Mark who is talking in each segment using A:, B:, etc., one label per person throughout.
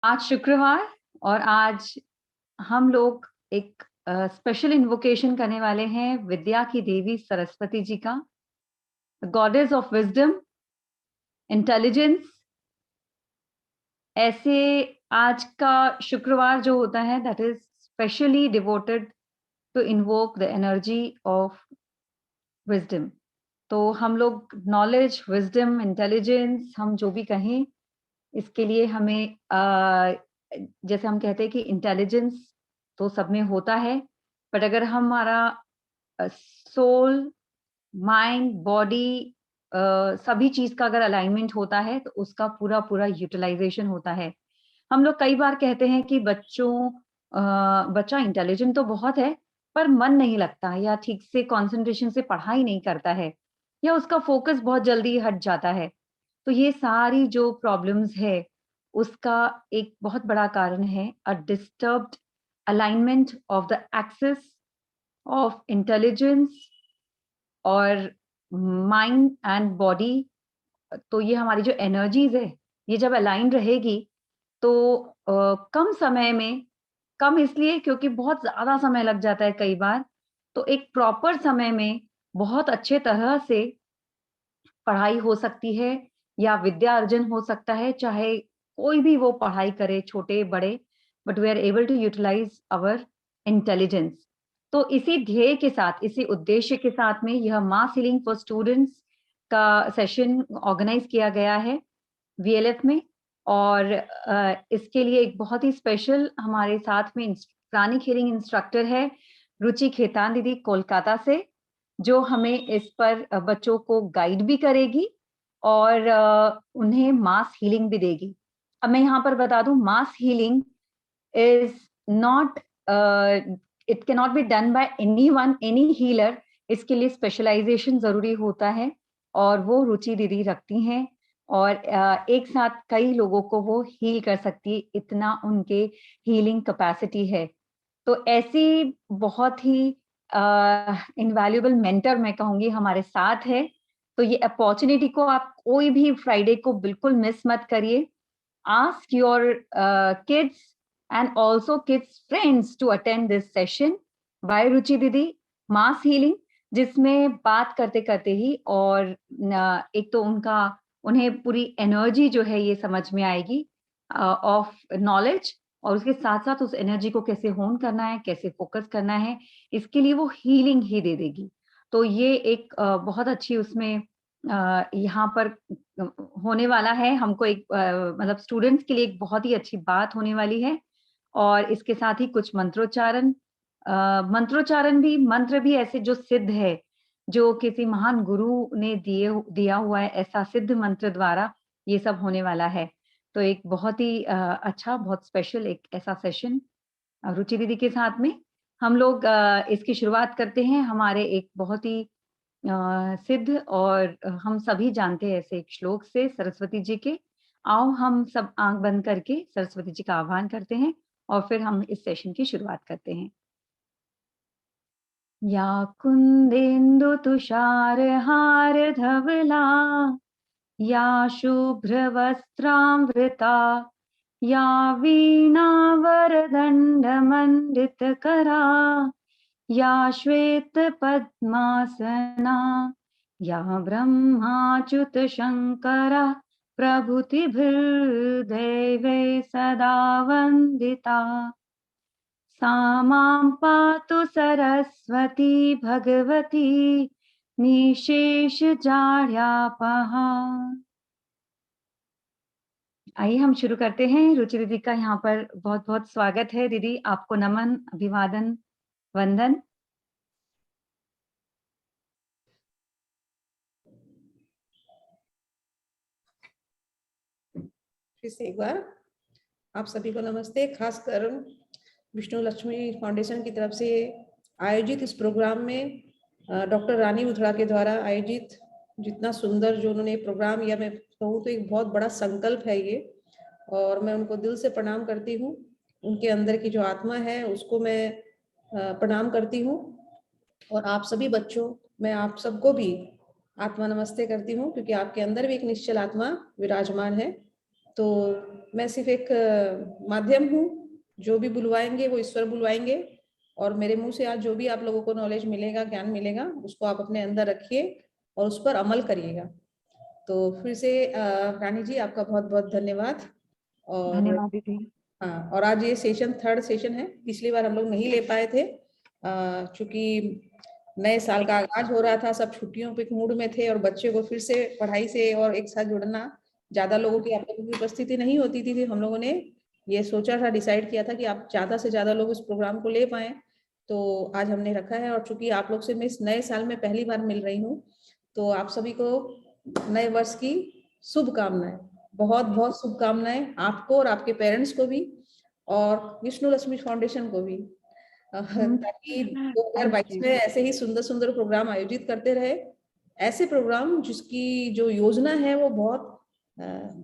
A: आज शुक्रवार और आज हम लोग एक स्पेशल इन्वोकेशन करने वाले हैं विद्या की देवी सरस्वती जी का, गॉडेस ऑफ विजडम, इंटेलिजेंस। ऐसे आज का शुक्रवार जो होता है that is specially devoted to invoke the energy of wisdom. तो हम लोग नॉलेज, विजडम, इंटेलिजेंस, हम जो भी कहें, इसके लिए हमें जैसे हम कहते हैं कि इंटेलिजेंस तो सब में होता है, बट अगर हमारा सोल, माइंड, बॉडी, सभी चीज का अगर अलाइनमेंट होता है तो उसका पूरा पूरा यूटिलाइजेशन होता है। हम लोग कई बार कहते हैं कि बच्चा इंटेलिजेंट तो बहुत है पर मन नहीं लगता या ठीक से कंसंट्रेशन से पढ़ाई नहीं करता है या उसका फोकस बहुत जल्दी हट जाता है। तो ये सारी जो प्रॉब्लम्स है उसका एक बहुत बड़ा कारण है a disturbed alignment of the axis of intelligence और माइंड एंड बॉडी। तो ये हमारी जो एनर्जीज है ये जब अलाइन रहेगी तो कम समय में, कम इसलिए क्योंकि बहुत ज्यादा समय लग जाता है कई बार, तो एक प्रॉपर समय में बहुत अच्छे तरह से पढ़ाई हो सकती है या विद्या अर्जन हो सकता है, चाहे कोई भी वो पढ़ाई करे, छोटे बड़े, but we are able to utilise our intelligence. तो इसी ध्येय के साथ, इसी उद्देश्य के साथ में यह मास हीलिंग फॉर स्टूडेंट्स का सेशन ऑर्गेनाइज किया गया है वीएलएफ में। और इसके लिए एक बहुत ही स्पेशल हमारे साथ में प्राणिक हीलिंग इंस्ट्रक्टर है रुचि खेतान दीदी कोलकाता से, जो हमें इस पर बच्चों को गाइड भी करेगी और उन्हें मास हीलिंग भी देगी। अब मैं यहाँ पर बता दूं, mass healing is not, it can not be done by anyone, any healer. इसके लिए स्पेशलाइजेशन जरूरी होता है और वो रुचि दीदी रखती हैं और एक साथ कई लोगों को वो हील कर सकती है, इतना उनके हीलिंग कैपेसिटी है। तो ऐसी बहुत ही इनवैल्यूएबल मेंटर मैं कहूंगी हमारे साथ है। तो ये अपॉर्चुनिटी को आप कोई भी फ्राइडे को बिल्कुल मिस मत करिए। Ask your kids and also kids friends to attend this session by Ruchi दीदी, मास हीलिंग, जिसमें बात करते करते ही और एक तो उन्हें पूरी एनर्जी जो है ये समझ में आएगी ऑफ नॉलेज, और उसके साथ साथ उस एनर्जी को कैसे होन करना है, कैसे फोकस करना है, इसके लिए वो हीलिंग ही दे देगी। तो ये एक बहुत अच्छी उसमें यहाँ पर होने वाला है। हमको एक मतलब स्टूडेंट्स के लिए एक बहुत ही अच्छी बात होने वाली है। और इसके साथ ही कुछ मंत्रोच्चारण, मंत्रोच्चारण भी, मंत्र भी ऐसे जो सिद्ध है, जो किसी महान गुरु ने दिया हुआ है, ऐसा सिद्ध मंत्र द्वारा ये सब होने वाला है। तो एक बहुत ही अच्छा, बहुत स्पेशल एक ऐसा सेशन रुचि दीदी के साथ में हम लोग इसकी शुरुआत करते हैं। हमारे एक बहुत ही सिद्ध और हम सभी जानते हैं ऐसे एक श्लोक से सरस्वती जी के। आओ हम सब आंख बंद करके सरस्वती जी का आह्वान करते हैं और फिर हम इस सेशन की शुरुआत करते हैं। या कुंदेन्दु तुषार हार धवला, या शुभ्रवस्त्रामृता, या वीणावरदण्डमण्डितकरा, या श्वेतपद्मासना, या ब्रह्माच्युतशङ्करा प्रभृतिभिर्देवै सदा वन्दिता। सा मां पातु सरस्वती भगवती निशेषजाड्यापहा। आइए हम शुरू करते हैं। रुचि दीदी का यहाँ पर बहुत बहुत स्वागत है। दीदी आपको नमन, अभिवादन, वंदन।
B: फिर से एक बार आप सभी को नमस्ते। खासकर विष्णु लक्ष्मी फाउंडेशन की तरफ से आयोजित इस प्रोग्राम में डॉक्टर रानी उथड़ा के द्वारा आयोजित जितना सुंदर जो उन्होंने प्रोग्राम, या मैं कहूँ तो एक बहुत बड़ा संकल्प है ये, और मैं उनको दिल से प्रणाम करती हूँ। उनके अंदर की जो आत्मा है उसको मैं प्रणाम करती हूँ। और आप सभी बच्चों, मैं आप सबको भी आत्मा नमस्ते करती हूँ, क्योंकि आपके अंदर भी एक निश्चल आत्मा विराजमान है। तो मैं सिर्फ एक माध्यम हूँ, जो भी बुलवाएंगे वो ईश्वर बुलवाएंगे, और मेरे मुंह से आज जो भी आप लोगों को नॉलेज मिलेगा, ज्ञान मिलेगा, उसको आप अपने अंदर रखिए और उस पर अमल करिएगा। तो फिर से रानी जी आपका बहुत बहुत धन्यवाद। और
A: धन्यवाद दीदी।
B: हाँ, और आज ये सेशन 3rd सेशन है, पिछली बार हम लोग नहीं ले पाए थे क्योंकि नए साल का आगाज हो रहा था, सब छुट्टियों पे मूड में थे, और बच्चे को फिर से पढ़ाई से और एक साथ जुड़ना, ज्यादा लोगों की आप लोगों की उपस्थिति नहीं होती थी। हम लोगों ने ये सोचा था, डिसाइड किया था कि आप ज्यादा से ज्यादा लोग इस प्रोग्राम को ले पाए, तो आज हमने रखा है। और चूंकि आप लोग से मैं इस नए साल में पहली बार मिल रही हूँ, तो आप सभी को नए वर्ष की शुभकामनाएं, बहुत बहुत शुभकामनाएं आपको और आपके पेरेंट्स को भी, और विष्णु लक्ष्मी फाउंडेशन को भी, ताकि 2022 में ऐसे ही सुंदर सुंदर प्रोग्राम आयोजित करते रहे। ऐसे प्रोग्राम जिसकी जो योजना है वो बहुत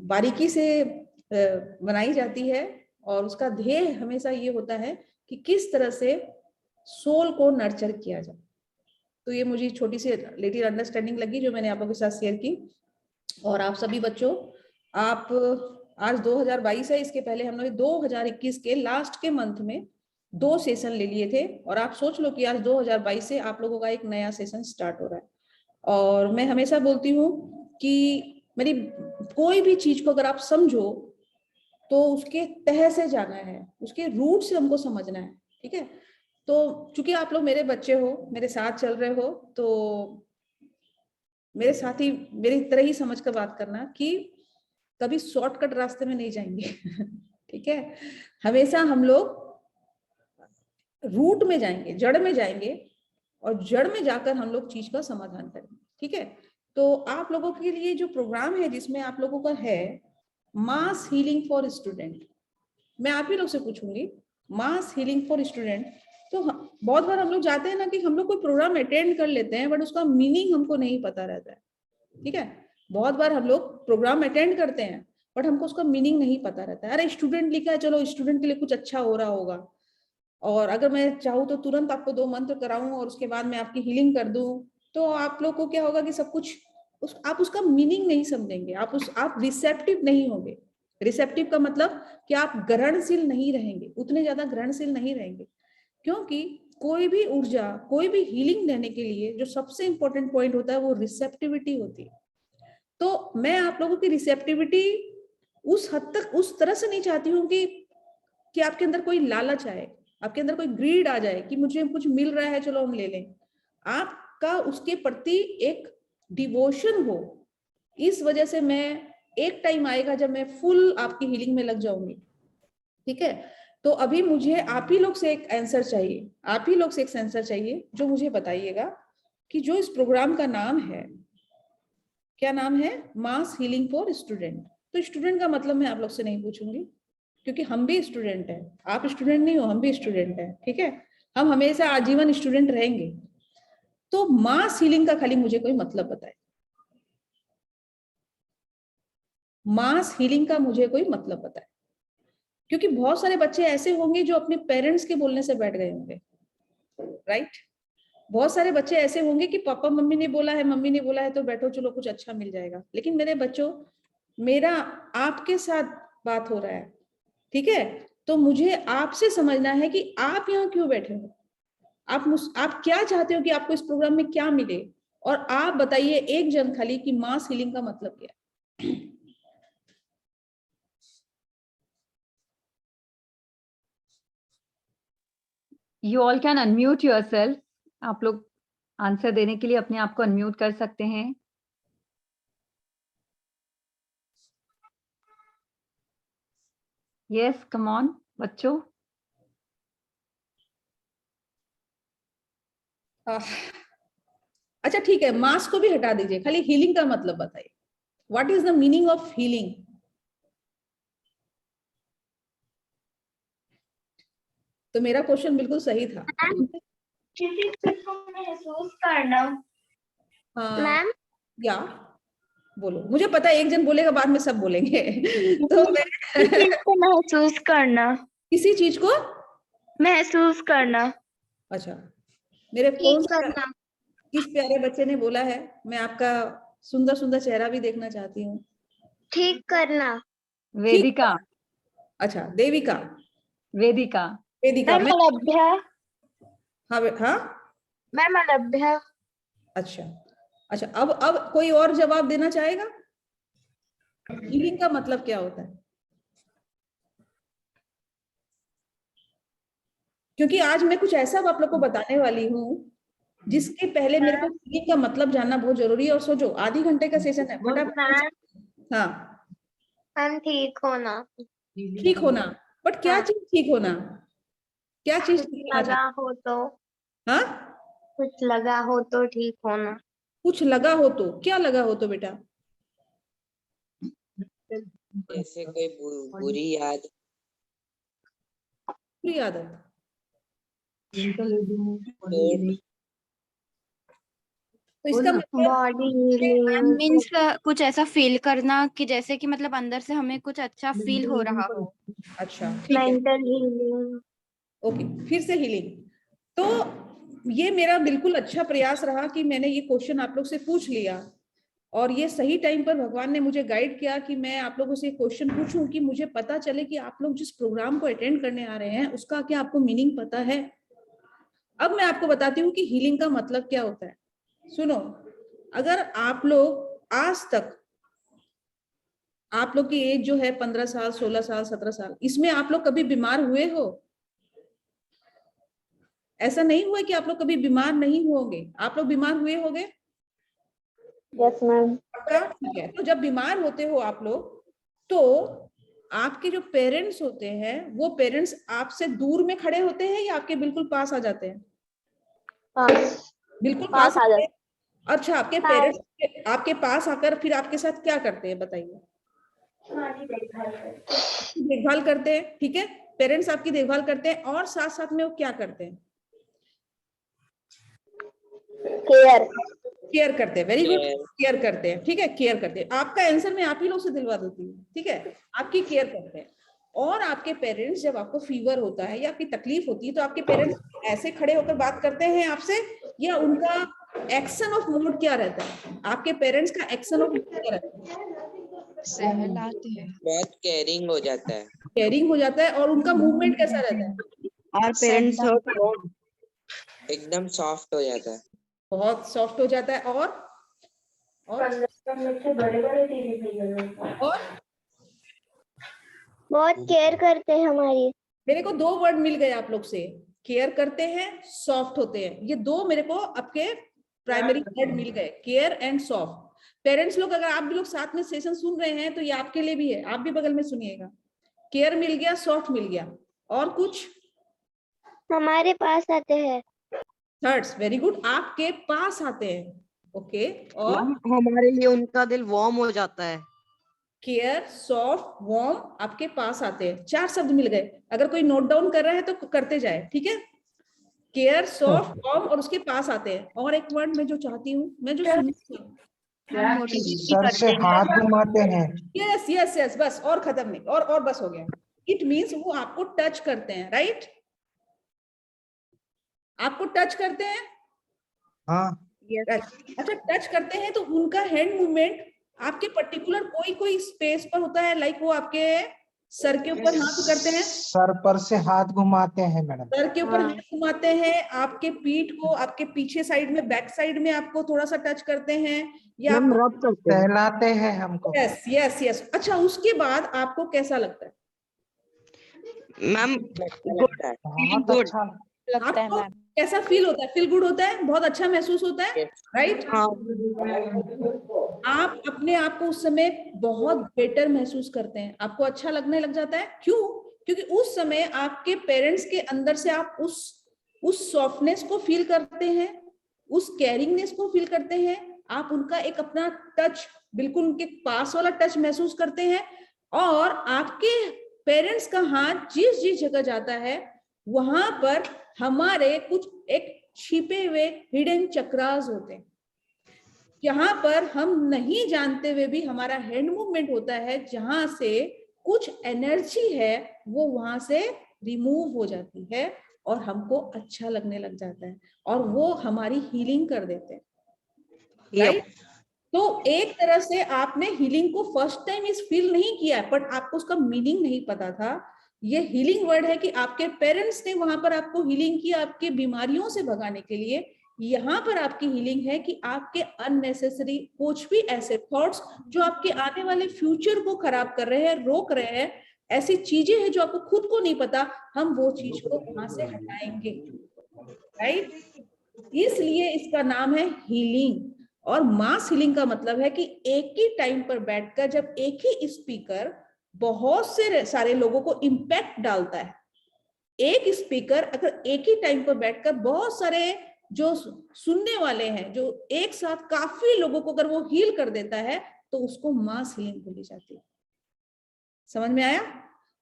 B: बारीकी से बनाई जाती है, और उसका ध्येय हमेशा ये होता है कि किस तरह से सोल को नर्चर किया जाए। तो ये मुझे छोटी सी लिटिल अंडरस्टैंडिंग लगी जो मैंने आप लोगों के साथ शेयर की। और आप सभी बच्चों, आप आज 2022 है, इसके पहले हम लोग 2021 के लास्ट के मंथ में 2 सेशन ले लिए थे, और आप सोच लो कि आज 2022 से आप लोगों का एक नया सेशन स्टार्ट हो रहा है। और मैं हमेशा बोलती हूँ कि मेरी कोई भी चीज को अगर आप समझो तो उसके तह से जाना है, उसके रूट से हमको समझना है, ठीक है। तो चूंकि आप लोग मेरे बच्चे हो, मेरे साथ चल रहे हो, तो मेरे साथ ही मेरी तरह ही समझ कर बात करना कि कभी शॉर्टकट रास्ते में नहीं जाएंगे ठीक है, हमेशा हम लोग रूट में जाएंगे, जड़ में जाएंगे, और जड़ में जाकर हम लोग चीज का समाधान करेंगे, ठीक है। तो आप लोगों के लिए जो प्रोग्राम है, जिसमें आप लोगों का है मास हीलिंग फॉर स्टूडेंट, मैं आप ही लोग से पूछूंगी, मास हीलिंग फॉर स्टूडेंट। तो बहुत बार हम लोग जाते हैं ना कि हम लोग कोई प्रोग्राम अटेंड कर लेते हैं, बट उसका मीनिंग हमको नहीं पता रहता है, ठीक है। बहुत बार हम लोग प्रोग्राम अटेंड करते हैं, बट हमको उसका मीनिंग नहीं पता रहता है। अरे स्टूडेंट लिखा है, चलो स्टूडेंट के लिए कुछ अच्छा हो रहा होगा, और अगर मैं चाहूँ तो तुरंत आपको 2 मंत्र कराऊं और उसके बाद मैं आपकी हीलिंग कर दूं, तो आप लोग को क्या होगा कि सब कुछ आप उसका मीनिंग नहीं समझेंगे, आप रिसेप्टिव नहीं होंगे। रिसेप्टिव का मतलब कि आप ग्रहणशील नहीं रहेंगे, उतने ज्यादा ग्रहणशील नहीं रहेंगे, क्योंकि कोई भी ऊर्जा, कोई भी हीलिंग देने के लिए जो सबसे इंपॉर्टेंट पॉइंट होता है वो रिसेप्टिविटी होती है। तो मैं आप लोगों की रिसेप्टिविटी उस हद तक, उस तरह से नहीं चाहती हूँ कि आपके अंदर कोई लालच आए, आपके अंदर कोई ग्रीड आ जाए कि मुझे कुछ मिल रहा है चलो हम ले लें। आपका उसके प्रति एक डिवोशन हो। इस वजह से मैं, एक टाइम आएगा जब मैं फुल आपकी हीलिंग में लग जाऊंगी, ठीक है। तो अभी मुझे आप ही लोग से एक आंसर चाहिए, आप ही लोग से एक आंसर चाहिए, जो मुझे बताइएगा कि जो इस प्रोग्राम का नाम है, क्या नाम है, मास हीलिंग फॉर स्टूडेंट। तो स्टूडेंट का मतलब मैं आप लोग से नहीं पूछूंगी, क्योंकि हम भी स्टूडेंट हैं, आप स्टूडेंट नहीं हो, हम भी स्टूडेंट हैं, ठीक है। हम हमेशा आजीवन स्टूडेंट रहेंगे। तो मास हीलिंग का खाली मुझे कोई मतलब बताए, मास हीलिंग का मुझे कोई मतलब बताए, क्योंकि बहुत सारे बच्चे ऐसे होंगे जो अपने पेरेंट्स के बोलने से बैठ गए होंगे, राइट। बहुत सारे बच्चे ऐसे होंगे कि पापा मम्मी ने बोला है, मम्मी ने बोला है तो बैठो चलो कुछ अच्छा मिल जाएगा। लेकिन मेरे बच्चों, मेरा आपके साथ बात हो रहा है, ठीक है। तो मुझे आपसे समझना है कि आप यहाँ क्यों बैठे हो, आप क्या चाहते हो कि आपको इस प्रोग्राम में क्या मिले, और आप बताइए एक जन खाली कि मास हीलिंग का मतलब क्या है।
A: You all can unmute yourself. आप लोग आंसर देने के लिए अपने आप को अनम्यूट कर सकते हैं। Yes, come on, बच्चों।
B: अच्छा ठीक है, मास को भी हटा दीजिए, खाली हीलिंग का मतलब बताइए, what is the meaning of healing. तो मेरा क्वेश्चन बिल्कुल सही था।
C: किसी चीज को महसूस करना। मैम,
B: या बोलो, मुझे पता है एक जन बोलेगा बाद में सब बोलेंगे तो मैं
C: चीज को महसूस करना,
B: किसी चीज को
C: महसूस करना,
B: अच्छा, मेरे कौन सा किस प्यारे बच्चे ने बोला है, मैं आपका सुंदर सुंदर चेहरा भी देखना चाहती हूँ।
C: ठीक करना,
A: वेदिका,
B: अच्छा, देविका,
A: वेदिका,
B: वेदिका।
C: मैम अलभ्या।
B: हाँ हाँ,
C: मैम अलभ्या।
B: अच्छा अच्छा, अब कोई और जवाब देना चाहेगा? हीलिंग का मतलब क्या होता है? क्योंकि आज मैं कुछ ऐसा आप लोग को बताने वाली हूँ जिसके पहले मेरे को हीलिंग का मतलब जानना बहुत जरूरी है। और सोचो, आधी घंटे का सेशन है, फटाफट। हाँ,
C: मैम ठीक होना।
B: ठीक होना, बट क्या चीज ठीक होना? क्या चीज ठीक होना
C: लगा
B: चाहिए?
C: हो तो,
B: हाँ,
C: कुछ लगा हो तो ठीक होना।
B: कुछ लगा हो तो, क्या लगा हो तो बेटा?
D: जैसे कोई बुरी याद,
B: बुरी आदत।
D: चोट,
B: तो इसका मतलब
C: बॉडी हीलिंग।
E: मीन्स कुछ ऐसा फील करना कि जैसे कि मतलब अंदर से हमें कुछ अच्छा फील हो रहा हो।
B: अच्छा, ठीक है,
C: मेंटल हीलिंग।
B: ओके, फिर से हीलिंग। तो ये मेरा बिल्कुल अच्छा प्रयास रहा कि मैंने ये क्वेश्चन आप लोग से पूछ लिया, और ये सही टाइम पर भगवान ने मुझे गाइड किया कि मैं आप लोगों से क्वेश्चन पूछूं कि मुझे पता चले कि आप लोग जिस प्रोग्राम को अटेंड करने आ रहे हैं उसका क्या आपको मीनिंग पता है। अब मैं आपको बताती हूँ कि हीलिंग का मतलब क्या होता है। सुनो, अगर आप लोग आज तक, आप लोग की एज जो है 15 साल, 16 साल, 17 साल, इसमें आप लोग कभी बीमार हुए हो? ऐसा नहीं हुआ कि आप लोग कभी बीमार नहीं होंगे, आप लोग बीमार हुए होंगे?
C: Yes ma'am.
B: पक्का? ठीक है। तो जब बीमार होते हो आप लोग, तो आपके जो पेरेंट्स होते हैं वो पेरेंट्स आपसे दूर में खड़े होते हैं या आपके बिल्कुल पास आ जाते हैं?
C: पास।
B: बिल्कुल
C: पास
B: पास
C: आ
B: आते
C: जाते।
B: हैं। अच्छा, आपके पेरेंट्स आपके पास आकर फिर आपके साथ क्या करते हैं बताइए? देखभाल करते हैं, ठीक है, पेरेंट्स आपकी देखभाल करते हैं, और साथ साथ में वो क्या करते हैं?
C: केयर।
B: केयर करते हैं। वेरी गुड, केयर करते हैं, ठीक है, केयर करते हैं। आपका आंसर मैं आप ही लोग से दिलवा देती हूँ, ठीक है, आपकी केयर करते हैं। और आपके पेरेंट्स, जब आपको फीवर होता है या आपकी तकलीफ होती है, तो आपके पेरेंट्स ऐसे खड़े होकर बात करते हैं आपसे, या उनका एक्शन ऑफ मोड क्या रहता है? आपके पेरेंट्स का एक्शन ऑफ मोड क्या रहता है?
E: सहलाते हैं।
D: बहुत केयरिंग हो जाता है।
B: केयरिंग हो जाता है। और उनका मूवमेंट कैसा रहता है?
F: Our parents are warm.
D: एकदम सॉफ्ट हो जाता है।
B: बहुत सॉफ्ट हो जाता है। और
C: बहुत केयर करते हैं हमारी।
B: मेरे को 2 वर्ड मिल गए आप लोग से, केयर करते हैं, सॉफ्ट होते हैं। ये 2 मेरे को आपके प्राइमरी वर्ड मिल गए, केयर एंड सॉफ्ट। पेरेंट्स लोग, अगर आप भी लोग साथ में सेशन सुन रहे हैं तो ये आपके लिए भी है, आप भी बगल में सुनिएगा। केयर मिल गया, सॉफ्ट मिल गया, और कुछ?
C: हमारे पास आते हैं।
B: थर्ड्स, वेरी गुड, आपके पास आते हैं, ओके। और
F: Ma'am, हमारे लिए उनका दिल वार्म हो जाता है।
B: केयर, सॉफ्ट, वार्म, आपके पास आते हैं। 4 शब्द मिल गए। अगर कोई नोट डाउन कर रहा है तो करते जाए, ठीक है। केयर, सॉफ्ट, वार्म, और उसके पास आते हैं। और एक वर्ड मैं जो चाहती हूँ, मैं जो सुनती हूँ,
G: सर से हाथ घुमाते हैं।
B: यस यस यस, बस, और खत्म नहीं, और बस हो गया। इट मीन्स वो आपको टच करते हैं, राइट? आपको टच करते हैं।
G: हाँ,
B: अच्छा, टच करते हैं तो उनका हैंड मूवमेंट आपके पर्टिकुलर कोई स्पेस पर होता है, लाइक वो आपके सर के ऊपर हाथ करते हैं,
G: सर पर से हाथ घुमाते हैं मैडम।
B: सर के ऊपर हाथ घुमाते हैं, आपके पीठ को, आपके पीछे साइड में, बैक साइड में आपको थोड़ा सा टच करते हैं, या
F: मैम रब करते हैं।
G: सहलाते हैं हमको।
B: Yes yes yes. अच्छा, उसके बाद आपको कैसा लगता है?
F: मैम
D: लगता है।
G: बहुत
F: गुड।
G: अच्छा।
E: लगता है
B: आपको
E: मैम।
B: कैसा फील होता है? फील गुड होता है, बहुत अच्छा महसूस होता है, राइट?
F: हाँ।
B: आप अपने आप को उस समय बहुत बेटर महसूस करते हैं, आपको अच्छा लगने लग जाता है। क्यों? क्योंकि उस समय आपके पेरेंट्स के अंदर से आप उस सॉफ्टनेस को फील करते हैं, उस केयरिंगनेस को फील करते हैं। आप उनका एक अपना टच, बिल्कुल उनके पास वाला टच महसूस करते हैं। और आपके पेरेंट्स का हाथ जिस जिस जगह जाता है वहां पर हमारे कुछ एक छिपे हुए हिडन चक्रास होते हैं, यहाँ पर हम नहीं जानते हुए भी हमारा हैंड मूवमेंट होता है, जहां से कुछ एनर्जी है वो वहां से रिमूव हो जाती है और हमको अच्छा लगने लग जाता है, और वो हमारी हीलिंग कर देते हैं, राइट? तो एक तरह से आपने हीलिंग को फर्स्ट टाइम इस फील नहीं किया, बट आपको उसका मीनिंग नहीं पता था। ये हीलिंग वर्ड है कि आपके पेरेंट्स ने वहां पर आपको हीलिंग किया आपके बीमारियों से भगाने के लिए। यहाँ पर आपकी हीलिंग है कि आपके अननेसेसरी कुछ भी ऐसे थॉट्स जो आपके आने वाले फ्यूचर को खराब कर रहे हैं, रोक रहे हैं, ऐसी चीजें हैं जो आपको खुद को नहीं पता, हम वो चीज को वहां से हटाएंगे, राइट। इसलिए इसका नाम है हीलिंग। और मास हीलिंग का मतलब है कि एक ही टाइम पर बैठकर जब एक ही स्पीकर बहुत से सारे लोगों को इम्पैक्ट डालता है, एक स्पीकर अगर एक ही टाइम पर बैठकर बहुत सारे जो सुनने वाले हैं, जो एक साथ काफी लोगों को अगर वो हील कर देता है, तो उसको मास हीलिंग बोली जाती है। समझ में आया?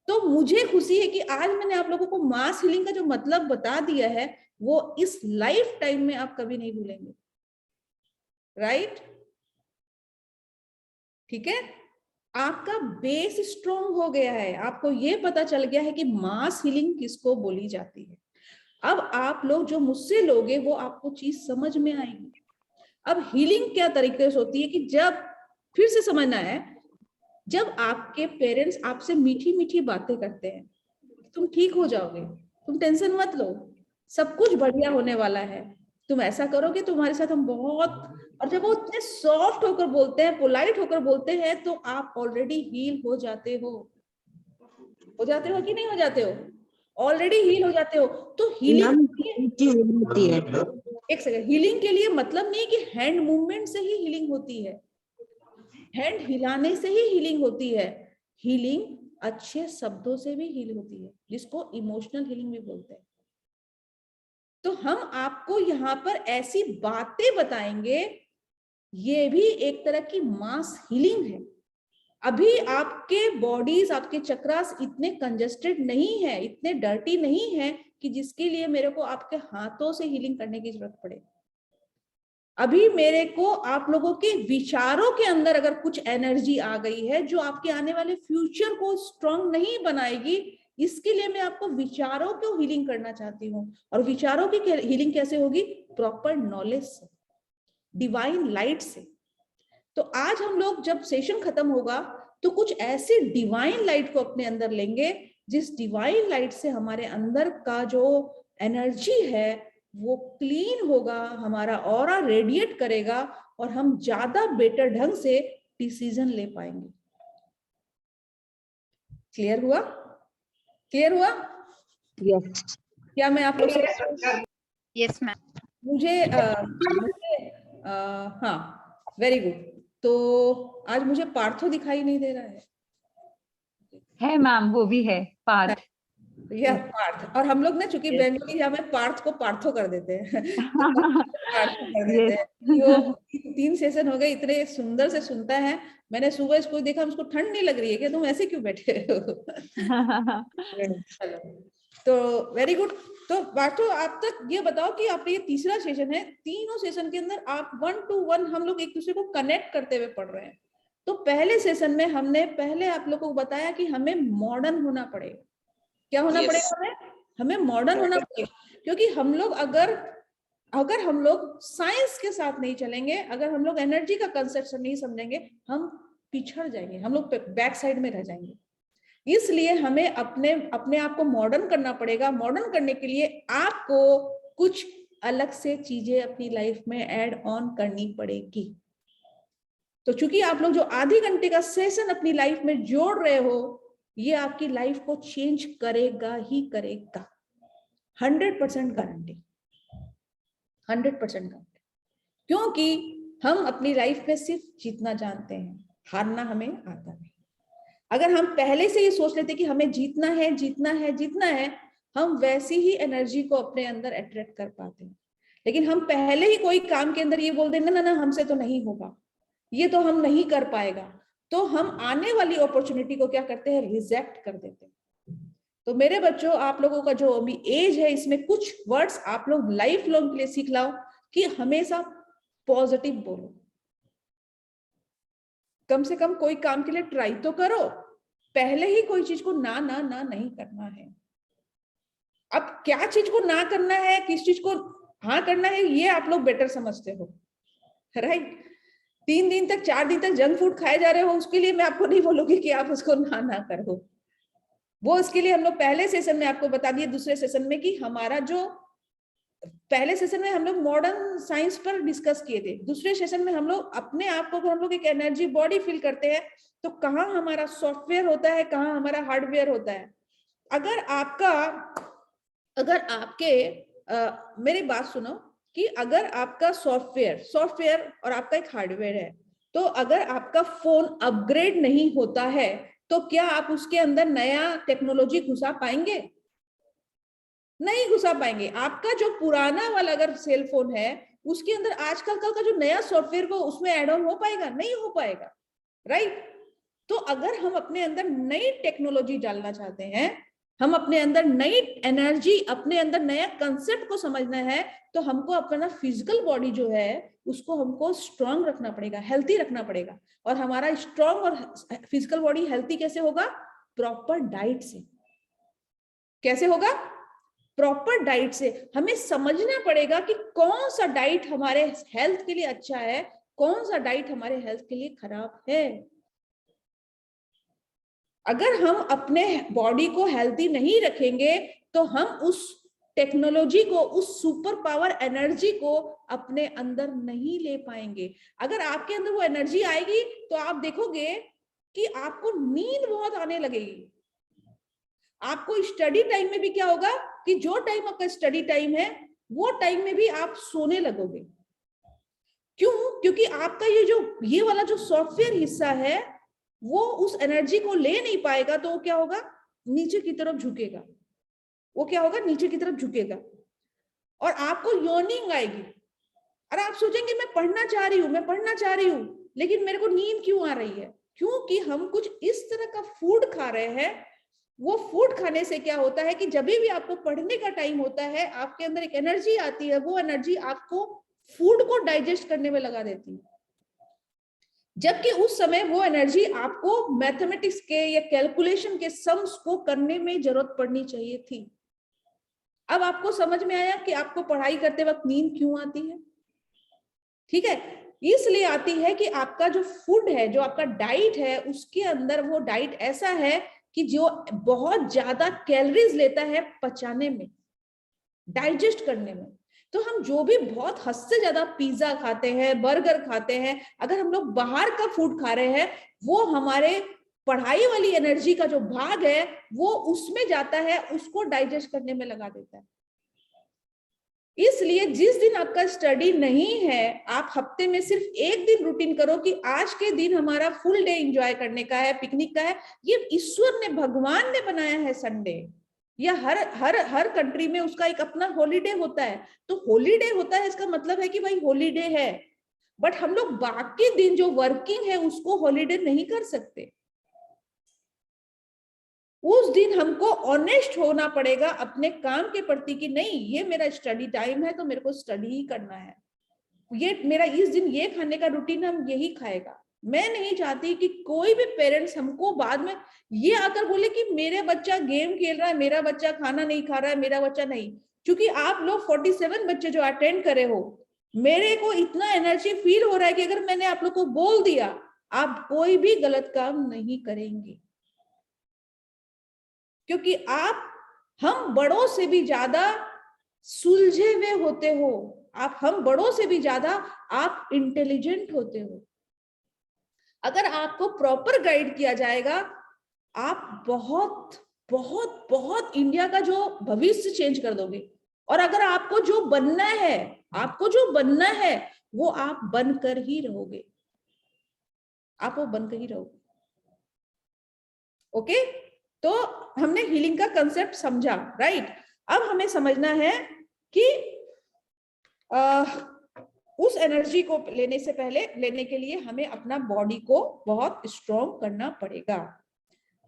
B: तो मुझे खुशी है कि आज मैंने आप लोगों को मास हीलिंग का जो मतलब बता दिया है, वो इस लाइफ टाइम में आप कभी नहीं भूलेंगे, राइट? ठीक है, आपका बेस स्ट्रॉन्ग हो गया है, आपको ये पता चल गया है कि मास हीलिंग किसको बोली जाती है। अब आप लोग जो मुझसे लोगे वो आपको चीज समझ में आएगी। अब हीलिंग क्या तरीके से होती है कि जब, फिर से समझना है, जब आपके पेरेंट्स आपसे मीठी मीठी बातें करते हैं, तुम ठीक हो जाओगे, तुम टेंशन मत लो, सब कुछ बढ़िया होने वाला है, तुम ऐसा करोगे तुम्हारे साथ हम बहुत, और जब वो इतने सॉफ्ट होकर बोलते हैं, पोलाइट होकर बोलते हैं, तो आप ऑलरेडी हील हो जाते हो कि नहीं हो जाते हो? ऑलरेडी हील हो जाते हो। तो हीलिंग, एक सेकंड, हीलिंग के लिए मतलब नहीं कि हैंड मूवमेंट से ही हीलिंग होती है, हैंड हिलाने से ही हीलिंग होती है। हीलिंग अच्छे शब्दों से भी हील होती है, जिसको इमोशनल हीलिंग भी बोलते हैं। तो हम आपको यहाँ पर ऐसी बातें बताएंगे, ये भी एक तरह की मास हीलिंग है। अभी आपके बॉडीज, आपके चक्रास इतने कंजेस्टेड नहीं है, इतने डर्टी नहीं है कि जिसके लिए मेरे को आपके हाथों से हीलिंग करने की जरूरत पड़े। अभी मेरे को आप लोगों के विचारों के अंदर अगर कुछ एनर्जी आ गई है जो आपके आने वाले फ्यूचर को स्ट्रॉन्ग नहीं बनाएगी, इसके लिए मैं आपको विचारों को हीलिंग करना चाहती हूँ। और विचारों की हीलिंग कैसे होगी? प्रॉपर नॉलेज से, डिवाइन लाइट से। तो आज हम लोग जब सेशन खत्म होगा तो कुछ ऐसी डिवाइन लाइट को अपने अंदर लेंगे, जिस डिवाइन लाइट से हमारे अंदर का जो एनर्जी है वो क्लीन होगा, हमारा ऑरा रेडिएट करेगा, और हम ज्यादा बेटर ढंग से डिसीजन ले पाएंगे। क्लियर हुआ? क्लियर हुआ?
F: यस।
B: क्या मैं आप लोग से,
E: यस मैम।
B: मुझे हाँ, वेरी गुड। तो आज मुझे पार्थो दिखाई नहीं दे रहा
A: है मैम, वो भी है पार्थ।
B: या पार्थ। और हम लोग ना चूंकि बंगाली हमें पार्थ को पार्थो कर देते हैं तो पार्थो कर देते हैं। वो 3 सेशन हो गए, इतने सुंदर से सुनता है। मैंने सुबह इसको देखा, उसको ठंड नहीं लग रही है क्या? तुम ऐसे क्यों बैठे हो? तो वेरी गुड। तो पार्थो, आप तक ये बताओ कि आपने ये तीसरा सेशन है, तीनों सेशन के अंदर आप 1 to 1 हम लोग एक दूसरे को कनेक्ट करते हुए पढ़ रहे हैं। तो पहले सेशन में हमने पहले आप लोगों को बताया कि हमें मॉडर्न होना पड़ेगा। क्या होना पड़ेगा? हमें मॉडर्न होना पड़ेगा, क्योंकि हम लोग अगर हम लोग साइंस के साथ नहीं चलेंगे, अगर हम लोग एनर्जी का कंसेप्ट नहीं समझेंगे, हम पिछड़ जाएंगे, हम लोग बैक साइड में रह जाएंगे। इसलिए हमें अपने आप को मॉडर्न करना पड़ेगा। मॉडर्न करने के लिए आपको कुछ अलग से चीजें अपनी लाइफ में ऐड ऑन करनी पड़ेगी। तो चूंकि आप लोग जो आधे घंटे का सेशन अपनी लाइफ में जोड़ रहे हो, ये आपकी लाइफ को चेंज करेगा ही करेगा। 100% गारंटी, 100% गारंटी। क्योंकि हम अपनी लाइफ में सिर्फ जीतना जानते हैं, हारना हमें आता नहीं। अगर हम पहले से ये सोच लेते कि हमें जीतना है, जीतना है, जीतना है, हम वैसी ही एनर्जी को अपने अंदर अट्रैक्ट कर पाते हैं। लेकिन हम पहले ही कोई काम के अंदर ये बोल देंगे ना ना हमसे तो नहीं होगा, ये तो हम नहीं कर पाएगा, तो हम आने वाली अपॉर्चुनिटी को क्या करते हैं? रिजेक्ट कर देते हैं। तो मेरे बच्चों, आप लोगों का जो अभी एज है, इसमें कुछ वर्ड्स आप लोग लाइफ लॉन्ग के लिए सीख लाओ कि हमेशा पॉजिटिव बोलो। कम से कम कोई काम के लिए ट्राई तो करो, पहले ही कोई चीज को ना ना ना नहीं करना है। अब क्या चीज को ना करना है, किस चीज को हाँ करना है, ये आप लोग बेटर समझते हो, राइट? 3 दिन तक 4 दिन तक जंक फूड खाए जा रहे हो, उसके लिए मैं आपको नहीं बोलूंगी कि आप उसको ना करो। वो उसके लिए हम लोग पहले सेशन में आपको बता दिए, दूसरे सेशन में, कि हमारा जो पहले सेशन में हम लोग मॉडर्न साइंस पर डिस्कस किए थे, दूसरे सेशन में हम लोग अपने आप को, हम लोग एक एनर्जी बॉडी फील करते हैं तो कहाँ हमारा सॉफ्टवेयर होता है, कहाँ हमारा हार्डवेयर होता है। अगर आपके मेरी बात सुनो कि अगर आपका सॉफ्टवेयर और आपका एक हार्डवेयर है, तो अगर आपका फोन अपग्रेड नहीं होता है तो क्या आप उसके अंदर नया टेक्नोलॉजी घुसा पाएंगे? नहीं घुसा पाएंगे। आपका जो पुराना वाला अगर सेल फोन है, उसके अंदर आजकल का जो नया सॉफ्टवेयर वो उसमें ऐड ऑन हो पाएगा? नहीं हो पाएगा, राइट? तो अगर हम अपने अंदर नई टेक्नोलॉजी डालना चाहते हैं, हम अपने अंदर नई एनर्जी, अपने अंदर नया कंसेप्ट को समझना है, तो हमको अपना फिजिकल बॉडी जो है उसको हमको स्ट्रांग रखना पड़ेगा, हेल्थी रखना पड़ेगा। और हमारा स्ट्रांग और फिजिकल बॉडी हेल्थी कैसे होगा? प्रॉपर डाइट से। कैसे होगा? प्रॉपर डाइट से। हमें समझना पड़ेगा कि कौन सा डाइट हमारे हेल्थ के लिए अच्छा है, कौन सा डाइट हमारे हेल्थ के लिए खराब है। अगर हम अपने बॉडी को हेल्थी नहीं रखेंगे तो हम उस टेक्नोलॉजी को, उस सुपर पावर एनर्जी को अपने अंदर नहीं ले पाएंगे। अगर आपके अंदर वो एनर्जी आएगी तो आप देखोगे कि आपको नींद बहुत आने लगेगी। आपको स्टडी टाइम में भी क्या होगा कि जो टाइम आपका स्टडी टाइम है वो टाइम में भी आप सोने लगोगे। क्यों? क्योंकि आपका ये वाला जो सॉफ्टवेयर हिस्सा है वो उस एनर्जी को ले नहीं पाएगा, तो वो क्या होगा? नीचे की तरफ झुकेगा। वो क्या होगा? नीचे की तरफ झुकेगा और आपको यॉर्निंग आएगी और आप सोचेंगे मैं पढ़ना चाह रही हूं, लेकिन मेरे को नींद क्यों आ रही है? क्योंकि हम कुछ इस तरह का फूड खा रहे हैं। वो फूड खाने से क्या होता है कि जब भी आपको पढ़ने का टाइम होता है, आपके अंदर एक एनर्जी आती है, वो एनर्जी आपको फूड को डाइजेस्ट करने में लगा देती है, जबकि उस समय वो एनर्जी आपको मैथमेटिक्स के या कैलकुलेशन के सम्स को करने में जरूरत पड़नी चाहिए थी। अब आपको समझ में आया कि आपको पढ़ाई करते वक्त नींद क्यों आती है? ठीक है, इसलिए आती है कि आपका जो फूड है, जो आपका डाइट है, उसके अंदर वो डाइट ऐसा है कि जो बहुत ज्यादा कैलोरीज लेता है पचाने में, डाइजेस्ट करने में। तो हम जो भी बहुत हद से ज्यादा पिज्जा खाते हैं, बर्गर खाते हैं, अगर हम लोग बाहर का फूड खा रहे हैं, वो हमारे पढ़ाई वाली एनर्जी का जो भाग है वो उसमें जाता है, उसको डाइजेस्ट करने में लगा देता है। इसलिए जिस दिन आपका स्टडी नहीं है, आप हफ्ते में सिर्फ एक दिन रूटीन करो कि आज के दिन हमारा फुल डे एंजॉय करने का है, पिकनिक का है। ये ईश्वर ने, भगवान ने बनाया है संडे, या हर कंट्री में उसका एक अपना हॉलीडे होता है। तो हॉलीडे होता है इसका मतलब है कि भाई हॉलीडे है, बट हम लोग बाकी दिन जो वर्किंग है उसको हॉलीडे नहीं कर सकते। उस दिन हमको ऑनेस्ट होना पड़ेगा अपने काम के प्रति कि नहीं, ये मेरा स्टडी टाइम है तो मेरे को स्टडी ही करना है, ये मेरा इस दिन ये खाने का रूटीन, हम यही खाएगा। मैं नहीं चाहती कि कोई भी पेरेंट्स हमको बाद में ये आकर बोले कि मेरा बच्चा गेम खेल रहा है, मेरा बच्चा खाना नहीं खा रहा है, मेरा बच्चा नहीं। क्योंकि आप लोग 47 बच्चे जो अटेंड करे हो, मेरे को इतना एनर्जी फील हो रहा है कि अगर मैंने आप लोग को बोल दिया, आप कोई भी गलत काम नहीं करेंगे, क्योंकि हम बड़ों से भी ज्यादा सुलझे हुए होते हो, हम बड़ों से भी ज्यादा आप इंटेलिजेंट होते हो। अगर आपको प्रॉपर गाइड किया जाएगा, आप बहुत बहुत बहुत इंडिया का जो भविष्य चेंज कर दोगे। और अगर आपको जो बनना है वो आप बनकर ही रहोगे, आप वो बनकर ही रहोगे। ओके, तो हमने हीलिंग का कंसेप्ट समझा, राइट? अब हमें समझना है कि उस एनर्जी को लेने के लिए हमें अपना बॉडी को बहुत स्ट्रॉन्ग करना पड़ेगा।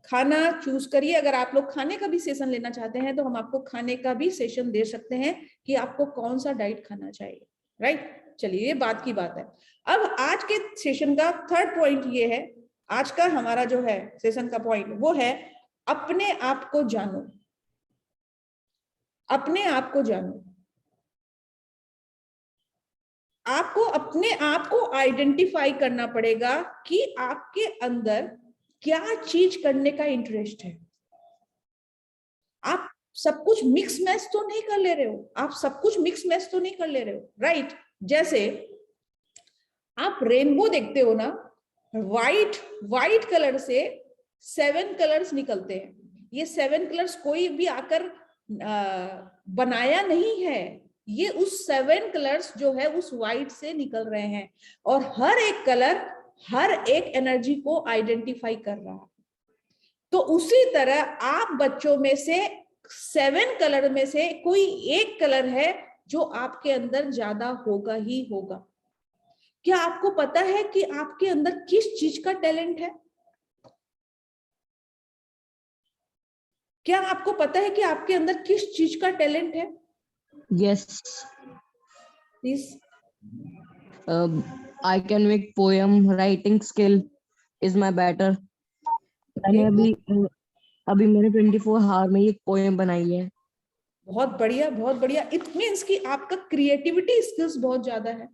B: खाना चूज करिए। अगर आप लोग खाने का भी सेशन लेना चाहते हैं तो हम आपको खाने का भी सेशन दे सकते हैं कि आपको कौन सा डाइट खाना चाहिए, राइट? चलिए, ये बात की बात है। अब आज के सेशन का थर्ड पॉइंट ये है, आज का हमारा जो है सेशन का पॉइंट वो है अपने आप को जानो। अपने आप को जानो। आपको अपने आप को आइडेंटिफाई करना पड़ेगा कि आपके अंदर क्या चीज करने का इंटरेस्ट है। आप सब कुछ मिक्स मैच तो नहीं कर ले रहे हो, आप सब कुछ मिक्स मैच तो नहीं कर ले रहे हो, राइट। जैसे आप रेनबो देखते हो ना, व्हाइट कलर से 7 कलर्स निकलते हैं। ये 7 कलर्स कोई भी आकर बनाया नहीं है, ये उस 7 कलर्स जो है उस व्हाइट से निकल रहे हैं, और हर एक कलर हर एक एनर्जी को आइडेंटिफाई कर रहा है। तो उसी तरह आप बच्चों में से 7 कलर में से कोई एक कलर है जो आपके अंदर ज्यादा होगा ही होगा। क्या आपको पता है कि आपके अंदर किस चीज का टैलेंट है? क्या आपको पता है कि आपके अंदर किस चीज का टैलेंट है?
F: Yes.
B: Please.
F: I can make poem. Writing skill is my better. मैंने अभी मैंने 24 हार में एक पोएम बनाई है।
B: बहुत बढ़िया, बहुत बढ़िया। इट मींस कि आपका क्रिएटिविटी स्किल्स बहुत ज्यादा है,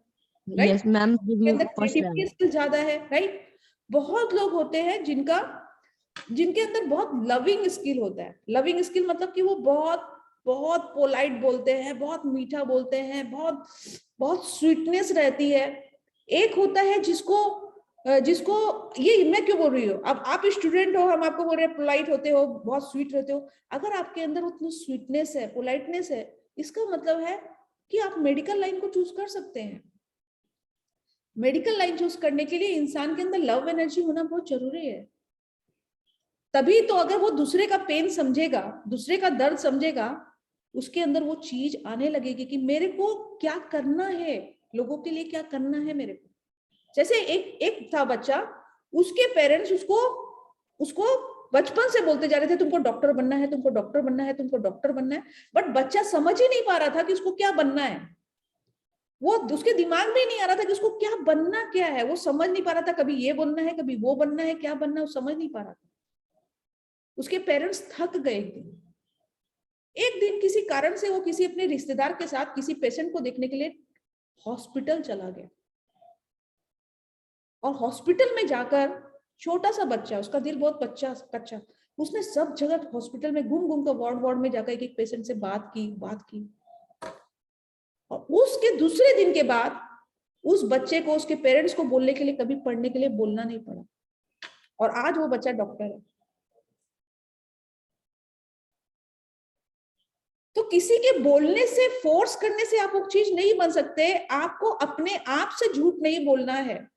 B: right?
F: Yes, ma'am,
B: creativity skill ज्यादा है, राइट? बहुत लोग होते हैं जिनके अंदर बहुत लविंग स्किल होता है। लविंग स्किल मतलब कि वो बहुत बहुत पोलाइट बोलते हैं, बहुत मीठा बोलते हैं, बहुत बहुत स्वीटनेस रहती है। एक होता है जिसको ये मैं क्यों बोल रही हूँ, अब आप स्टूडेंट हो, हम आपको बोल रहे हैं पोलाइट होते हो, बहुत स्वीट रहते हो। अगर आपके अंदर उतनी स्वीटनेस है, पोलाइटनेस है, इसका मतलब है कि आप मेडिकल लाइन को चूज कर सकते हैं। मेडिकल लाइन चूज करने के लिए इंसान के अंदर लव एनर्जी होना बहुत जरूरी है। तभी तो अगर वो दूसरे का पेन समझेगा, दूसरे का दर्द समझेगा, उसके अंदर वो चीज आने लगेगी कि मेरे को क्या करना है, लोगों के लिए क्या करना है मेरे को। जैसे एक था बच्चा, उसके पेरेंट्स उसको बचपन से बोलते जा रहे थे तुमको डॉक्टर बनना है, तुमको डॉक्टर बनना है, तुमको डॉक्टर बनना है, बट बच्चा समझ ही नहीं पा रहा था कि उसको क्या बनना है। वो उसके दिमाग में ही नहीं आ रहा था कि उसको क्या बनना क्या है। वो समझ नहीं पा रहा था, कभी ये बनना है, कभी वो बनना है, क्या बनना है वो समझ नहीं पा रहा था। उसके पेरेंट्स थक गए। एक दिन किसी कारण से वो किसी अपने रिश्तेदार के साथ किसी पेशेंट को देखने के लिए हॉस्पिटल चला गया, और हॉस्पिटल में जाकर छोटा सा बच्चा, उसका दिल बहुत कच्चा, उसने सब जगह हॉस्पिटल में घूम कर वार्ड में जाकर एक पेशेंट से बात की। और उसके दूसरे दिन के बाद उस बच्चे को उसके पेरेंट्स को बोलने के लिए, कभी पढ़ने के लिए बोलना नहीं पड़ा, और आज वो बच्चा डॉक्टर है। तो किसी के बोलने से, फोर्स करने से आप वो चीज नहीं बन सकते। आपको अपने आप से झूठ नहीं बोलना है,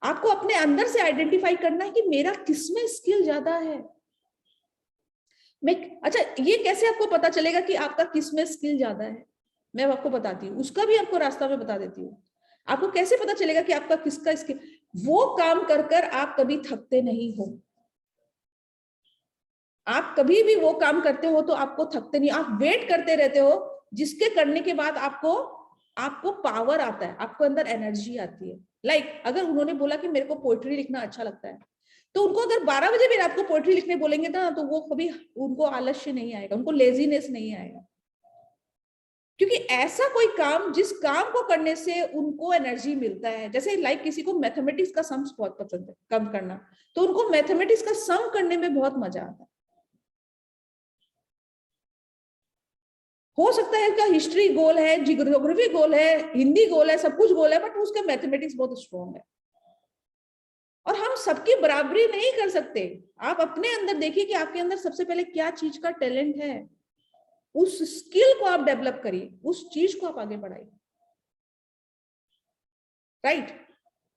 B: आपको अपने अंदर से आइडेंटिफाई करना है कि मेरा किसमें स्किल ज्यादा है। अच्छा, ये कैसे आपको पता चलेगा कि आपका किसमें स्किल ज्यादा है? मैं आपको बताती हूँ, उसका भी आपको रास्ता में बता देती हूँ। आपको कैसे पता चलेगा कि आपका किसका स्किल? वो काम कर आप कभी थकते नहीं हो। आप कभी भी वो काम करते हो तो आपको थकते नहीं, आप वेट करते रहते हो, जिसके करने के बाद आपको पावर आता है, आपको अंदर एनर्जी आती है। लाइक अगर उन्होंने बोला कि मेरे को पोएट्री लिखना अच्छा लगता है, तो उनको अगर 12 बजे भी रात को पोएट्री लिखने बोलेंगे ना, तो वो कभी, उनको आलस्य नहीं आएगा, उनको लेजीनेस नहीं आएगा। क्योंकि ऐसा कोई काम, जिस काम को करने से उनको एनर्जी मिलता है। जैसे लाइक किसी को मैथमेटिक्स का सम्स बहुत पसंद है, कम करना, तो उनको मैथमेटिक्स का सम करने में बहुत मजा आता है। हो सकता है उसका हिस्ट्री गोल है, जियोग्राफी गोल है, हिंदी गोल है, सब कुछ गोल है, बट उसका मैथमेटिक्स बहुत स्ट्रॉन्ग है। और हम सबकी बराबरी नहीं कर सकते। आप अपने अंदर देखिए कि आपके अंदर सबसे पहले क्या चीज का टैलेंट है, उस स्किल को आप डेवलप करिए, उस चीज को आप आगे बढ़ाइए, राइट?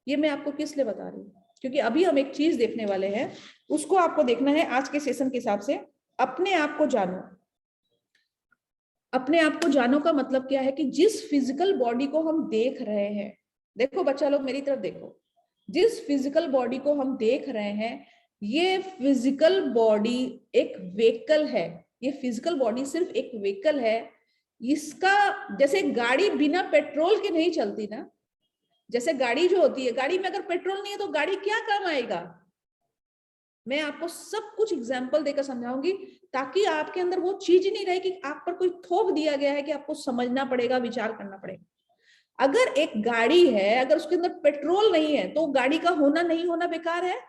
B: ये मैं आपको किस लिए बता रही हूँ, क्योंकि अभी हम एक चीज देखने वाले हैं, उसको आपको देखना है आज के सेशन के हिसाब से। अपने आप को जानो। अपने आप को जानो का मतलब क्या है कि जिस फिजिकल बॉडी को हम देख रहे हैं, देखो बच्चा लोग मेरी तरफ देखो, जिस फिजिकल बॉडी को हम देख रहे हैं, ये फिजिकल बॉडी एक व्हीकल है। ये फिजिकल बॉडी सिर्फ एक व्हीकल है। इसका, जैसे गाड़ी बिना पेट्रोल के नहीं चलती ना, जैसे गाड़ी जो होती है, गाड़ी में अगर पेट्रोल नहीं है तो गाड़ी क्या काम आएगा? मैं आपको सब कुछ एग्जाम्पल देकर समझाऊंगी, ताकि आपके अंदर वो चीज ही नहीं रहे कि आप पर कोई थोप दिया गया है कि आपको समझना पड़ेगा, विचार करना पड़ेगा। अगर एक गाड़ी है, अगर उसके अंदर पेट्रोल नहीं है तो गाड़ी का होना नहीं होना बेकार है।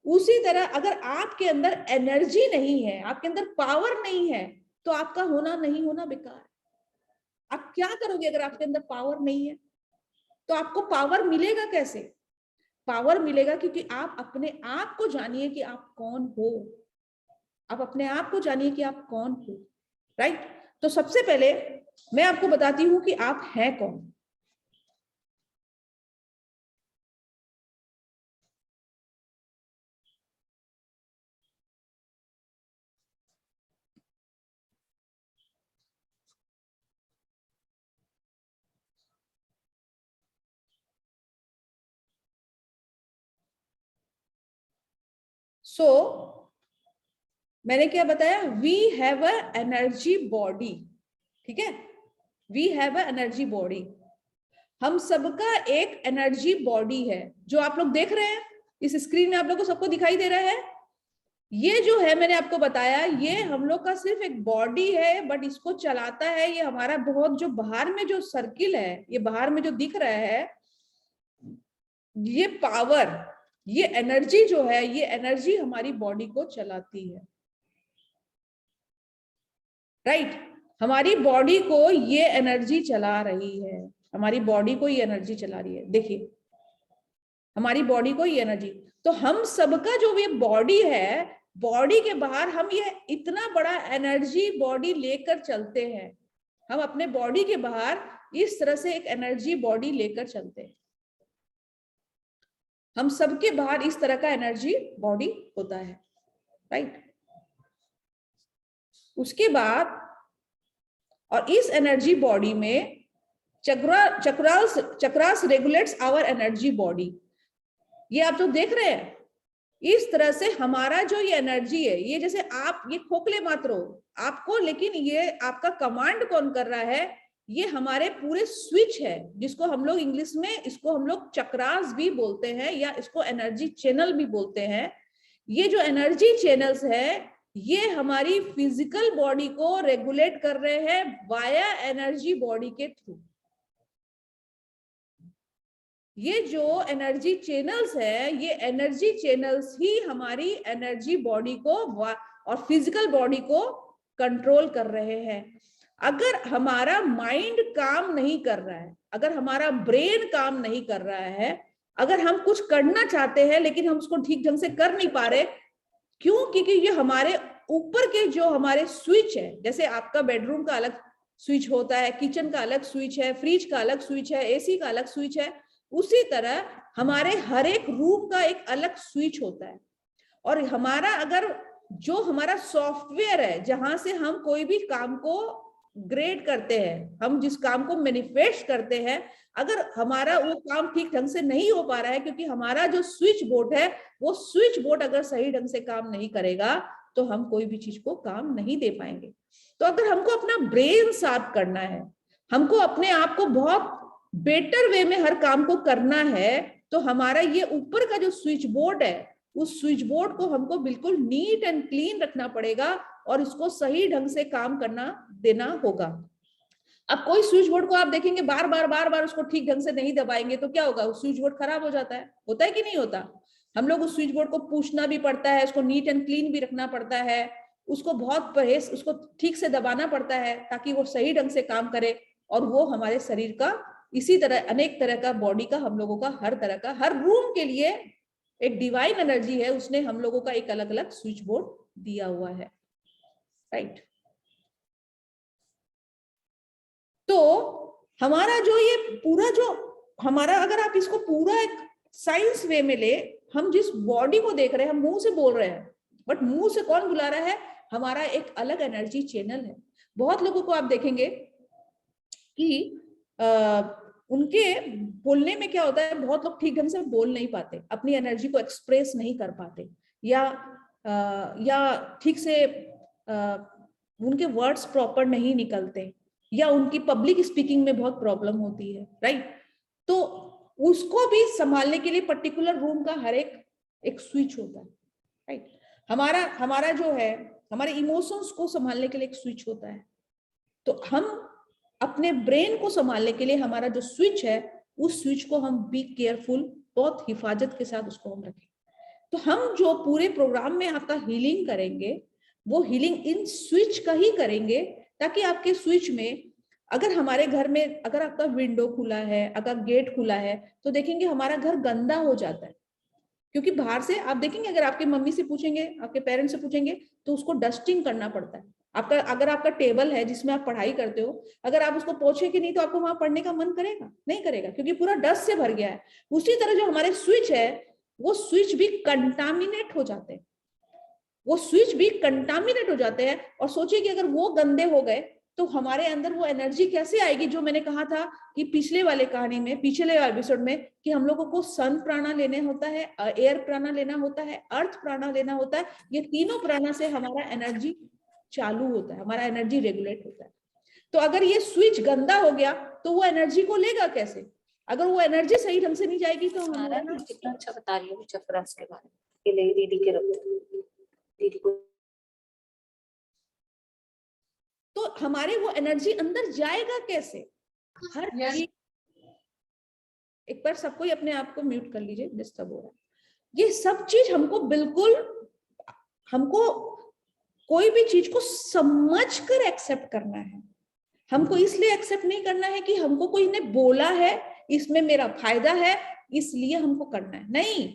B: उसी तरह अगर आपके अंदर एनर्जी नहीं है, आपके अंदर पावर नहीं है, तो आपका होना नहीं होना बेकार है। आप क्या करोगे अगर आपके अंदर पावर नहीं है? तो आपको पावर मिलेगा कैसे? पावर मिलेगा क्योंकि आप अपने आप को जानिए कि आप कौन हो। आप अपने आप को जानिए कि आप कौन हो, राइट? तो सबसे पहले मैं आपको बताती हूं कि आप हैं कौन। मैंने क्या बताया? We have a energy body, ठीक है? We have a energy body. हम सबका एक एनर्जी बॉडी है, जो आप लोग देख रहे हैं इस स्क्रीन में, आप लोग को सबको दिखाई दे रहा है। ये जो है मैंने आपको बताया, ये हम लोग का सिर्फ एक बॉडी है, बट इसको चलाता है ये हमारा बहुत जो बाहर में जो सर्किल है, ये बाहर में जो दिख रहा है, ये पावर, ये एनर्जी जो है, ये एनर्जी हमारी बॉडी को चलाती है, राइट? हमारी बॉडी को ये एनर्जी चला रही है, हमारी बॉडी को ये एनर्जी चला रही है। देखिए, हमारी बॉडी को ये एनर्जी, तो हम सबका जो ये बॉडी है, बॉडी के बाहर हम ये इतना बड़ा एनर्जी बॉडी लेकर चलते हैं। हम अपने बॉडी के बाहर इस तरह से एक एनर्जी बॉडी लेकर चलते हैं। हम सबके बाहर इस तरह का एनर्जी बॉडी होता है, राइट? उसके बाद, और इस एनर्जी बॉडी में chakras regulates our energy body. ये आप जो देख रहे हैं, इस तरह से हमारा जो ये एनर्जी है, ये जैसे आप ये खोखले मात्र हो आपको, लेकिन ये आपका कमांड कौन कर रहा है? ये हमारे पूरे स्विच है, जिसको हम लोग इंग्लिश में, इसको हम लोग चक्रास भी बोलते हैं, या इसको एनर्जी चैनल भी बोलते हैं। ये जो एनर्जी चैनल्स है, ये हमारी फिजिकल बॉडी को रेगुलेट कर रहे हैं वाया एनर्जी बॉडी के थ्रू। ये जो एनर्जी चैनल्स है, ये एनर्जी चैनल्स ही हमारी एनर्जी बॉडी को और फिजिकल बॉडी को कंट्रोल कर रहे हैं। अगर हमारा माइंड काम नहीं कर रहा है, अगर हमारा ब्रेन काम नहीं कर रहा है, अगर हम कुछ करना चाहते हैं लेकिन हम उसको ठीक ढंग से कर नहीं पा रहे, क्यों? क्योंकि ये हमारे ऊपर के जो हमारे स्विच है, जैसे आपका बेडरूम का अलग स्विच होता है, किचन का अलग स्विच है, फ्रिज का अलग स्विच है, एसी का अलग स्विच है, उसी तरह हमारे हर एक रूम का एक अलग स्विच होता है। और हमारा अगर जो हमारा सॉफ्टवेयर है, जहां से हम कोई भी काम को ग्रेड करते हैं, हम जिस काम को मैनिफेस्ट करते हैं, अगर हमारा वो काम ठीक ढंग से नहीं हो पा रहा है, क्योंकि हमारा जो स्विच बोर्ड है, वो स्विच बोर्ड अगर सही ढंग से काम नहीं करेगा, तो हम कोई भी चीज को काम नहीं दे पाएंगे। तो अगर हमको अपना ब्रेन शार्प करना है, हमको अपने आप को बहुत बेटर वे में हर काम को करना है, तो हमारा ये ऊपर का जो स्विच बोर्ड है, उस स्विच बोर्ड को हमको बिल्कुल नीट एंड क्लीन रखना पड़ेगा और इसको सही ढंग से काम करना देना होगा। अब कोई स्विच बोर्ड को आप देखेंगे बार बार उसको ठीक ढंग से नहीं दबाएंगे तो क्या होगा? उस स्विच बोर्ड खराब हो जाता है। होता है कि नहीं होता? हम लोग उस स्विच बोर्ड को पूछना भी पड़ता है, उसको नीट एंड क्लीन भी रखना पड़ता है, उसको बहुत परहेज, उसको ठीक से दबाना पड़ता है ताकि वो सही ढंग से काम करे। और वो हमारे शरीर का इसी तरह अनेक तरह का, बॉडी का, हम लोगों का हर तरह का, हर रूम के लिए एक डिवाइन एनर्जी है, उसने हम लोगों का एक अलग अलग स्विच बोर्ड दिया हुआ है, राइट? तो हमारा जो ये पूरा जो हमारा, अगर आप इसको पूरा एक साइंस वे में ले, हम जिस बॉडी को देख रहे हैं, हम मुंह से बोल रहे हैं, बट मुंह से कौन बुला रहा है? हमारा एक अलग एनर्जी चैनल है। बहुत लोगों को आप देखेंगे कि उनके बोलने में क्या होता है, बहुत लोग ठीक ढंग से बोल नहीं पाते, अपनी एनर्जी को एक्सप्रेस नहीं कर पाते, या ठीक से उनके वर्ड्स प्रॉपर नहीं निकलते, या उनकी पब्लिक स्पीकिंग में बहुत प्रॉब्लम होती है, राइट? तो उसको भी संभालने के लिए पर्टिकुलर रूम का हर एक स्विच होता है, राइट? हमारा जो है, हमारे इमोशंस को संभालने के लिए एक स्विच होता है। तो हम अपने ब्रेन को संभालने के लिए हमारा जो स्विच है, उस स्विच को हम बी केयरफुल, बहुत हिफाजत के साथ उसको हम रखें। तो हम जो पूरे प्रोग्राम में आपका हीलिंग करेंगे, वो हीलिंग इन स्विच का ही करेंगे, ताकि आपके स्विच में, अगर हमारे घर में अगर आपका विंडो खुला है, अगर गेट खुला है, तो देखेंगे हमारा घर गंदा हो जाता है। क्योंकि बाहर से आप देखेंगे, अगर आपके मम्मी से पूछेंगे, आपके पेरेंट्स से पूछेंगे, तो उसको डस्टिंग करना पड़ता है। आपका अगर आपका टेबल है जिसमें आप पढ़ाई करते हो, अगर आप उसको पोछेंगे नहीं, तो आपको वहां पढ़ने का मन करेगा? नहीं करेगा, क्योंकि पूरा डस्ट से भर गया है। उसी तरह जो हमारे स्विच है, वो स्विच भी कंटामिनेट हो जाते हैं, वो स्विच भी कंटामिनेट हो जाते हैं। और सोचिए कि अगर वो गंदे हो गए, तो हमारे अंदर वो एनर्जी कैसे आएगी, जो मैंने कहा था कि पिछले वाले कहानी में, पिछले एपिसोड में, कि हम लोगों को सन प्राणा लेने होता है, एयर प्राणा लेना होता है, अर्थ प्राणा लेना होता है। ये तीनों प्राणा से हमारा एनर्जी चालू होता है, हमारा एनर्जी रेगुलेट होता है। तो अगर ये स्विच गंदा हो गया, तो वो एनर्जी को लेगा कैसे? अगर वो एनर्जी सही ढंग से नहीं जाएगी, तो हमारा
H: ना कितना अच्छा बता रही हूँ चक्रास के बारे में, ये ले दीदी के रखो, दीदी को।
B: तो हमारे वो एनर्जी अंदर जाएगा कैसे? हर चीज, एक बार सबको ही अपने आप को म्यूट कर लीजिए, डिस्टर्ब हो रहा है। ये सब चीज हमको बिल्कुल, हमको कोई भी चीज को समझकर एक्सेप्ट करना है। हमको इसलिए एक्सेप्ट नहीं करना है कि हमको कोई ने बोला है, इसमें मेरा फायदा है, इसलिए हमको करना है। नहीं,